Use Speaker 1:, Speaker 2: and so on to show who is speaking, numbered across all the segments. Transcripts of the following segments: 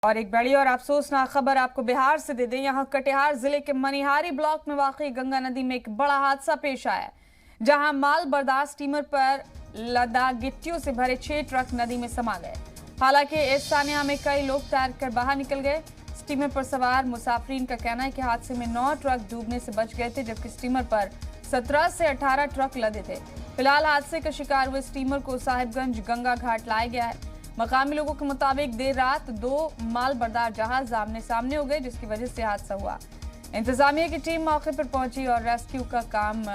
Speaker 1: और एक बड़ी और अफसोसनाक खबर आपको बिहार से दे दें। यहां कटिहार जिले के मनिहारी ब्लॉक में वाकई गंगा नदी में एक बड़ा हादसा पेश आया, जहां माल बर्दार स्टीमर पर लदा गिट्टियों से भरे 6 ट्रक नदी में समा गए। हालांकि इस सानिया में कई लोग तैरकर बाहर निकल गए। स्टीमर पर सवार मुसाफिरीन का कहना है कि हादसे में 9 ट्रक डूबने से बच गए थे, जबकि स्टीमर पर 17 से 18 ट्रक लदे थे। फिलहाल हादसे का शिकार हुए स्टीमर को साहिबगंज गंगा घाट लाया गया है। मकामी लोगों के मुताबिक देर रात 2 माल बर्दार जहाज आमने सामने हो गए, जिसकी वजह से हादसा हुआ। इंतजामिया की टीम मौके पर पहुंची और रेस्क्यू का काम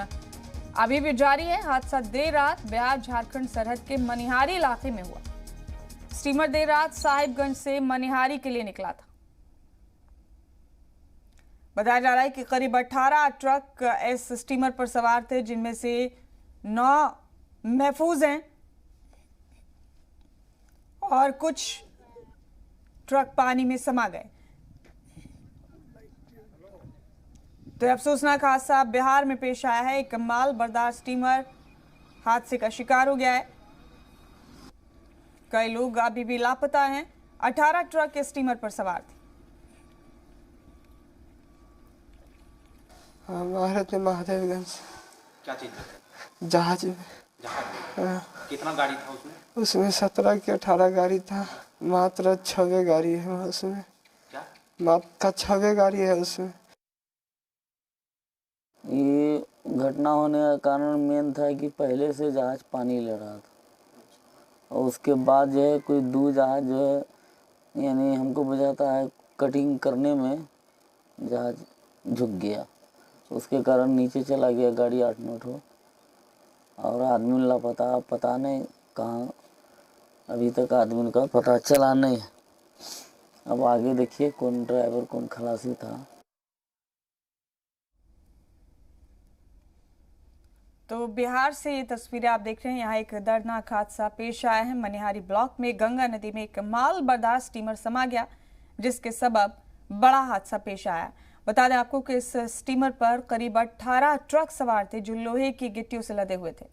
Speaker 1: अभी भी जारी है। हादसा देर रात बिहार झारखंड सरहद के मनिहारी इलाके में हुआ। स्टीमर देर रात साहिबगंज से मनिहारी के लिए निकला था। बताया जा रहा है कि करीब 18 ट्रक इस स्टीमर पर सवार थे, जिनमें से 9 महफूज हैं और कुछ ट्रक पानी में समा गए। तो अफसोसनाक हादसा बिहार में पेश आया है। एक माल बर्दार स्टीमर हादसे का शिकार हो गया है। कई लोग अभी भी लापता हैं। 18 ट्रक के स्टीमर पर सवार थे।
Speaker 2: हमारे थे महादेवगंज।
Speaker 3: क्या चीज?
Speaker 2: जहाज में।
Speaker 3: कितना गाड़ी था उसमें?
Speaker 2: उसमें 17 की 18 गाड़ी था। मात्र 6 गाड़ी है उसमें।
Speaker 3: क्या?
Speaker 2: मात्र 6 गाड़ी है उसमें।
Speaker 4: ये घटना होने का कारण मेन था कि पहले से जहाज पानी ले रहा था और उसके बाद जो है कोई 2 जहाज जो है यानी हमको बुझाता है कटिंग करने में जहाज झुक गया। उसके कारण नीचे चला गया गाड़ी 8-9 ठो और आदमी लापता, पता नहीं कहाँ, अभी तक आदमी का पता चला नहीं। अब आगे देखिए कौन ड्राइवर कौन खलासी था।
Speaker 1: तो बिहार से ये तस्वीरें आप देख रहे हैं। यहाँ एक दर्दनाक हादसा पेश आया है। मनिहारी ब्लॉक में गंगा नदी में एक माल बर्दार स्टीमर समा गया, जिसके सबब बड़ा हादसा पेश आया। बता दें आपको कि इस स्टीमर पर करीब 18 ट्रक सवार थे, जो लोहे की गिट्टियों से लदे हुए थे।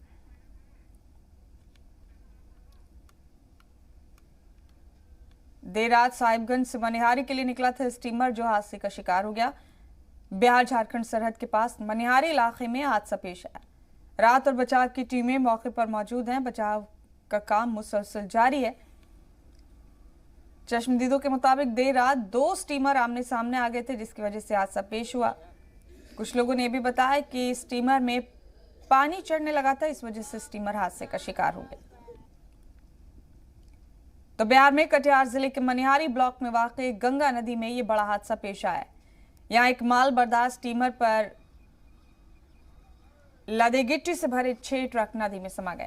Speaker 1: देर रात साहिबगंज से मनिहारी के लिए निकला था स्टीमर, जो हादसे का शिकार हो गया। बिहार झारखंड सरहद के पास मनिहारी इलाके में हादसा पेश आया। राहत और बचाव की टीमें मौके पर मौजूद हैं। बचाव का काम मुसलसल जारी है। चश्मदीदों के मुताबिक देर रात 2 स्टीमर आमने सामने आ गए थे, जिसकी वजह से हादसा पेश हुआ। कुछ लोगों ने यह भी बताया कि स्टीमर में पानी चढ़ने लगा था, इस वजह से स्टीमर हादसे का शिकार हो गया। तो बिहार में कटिहार जिले के मनिहारी ब्लॉक में वाक़ई गंगा नदी में ये बड़ा हादसा पेश आया। यहाँ एक माल बर्दार स्टीमर पर लदे गिट्टी से भरे 6 ट्रक नदी में समा गए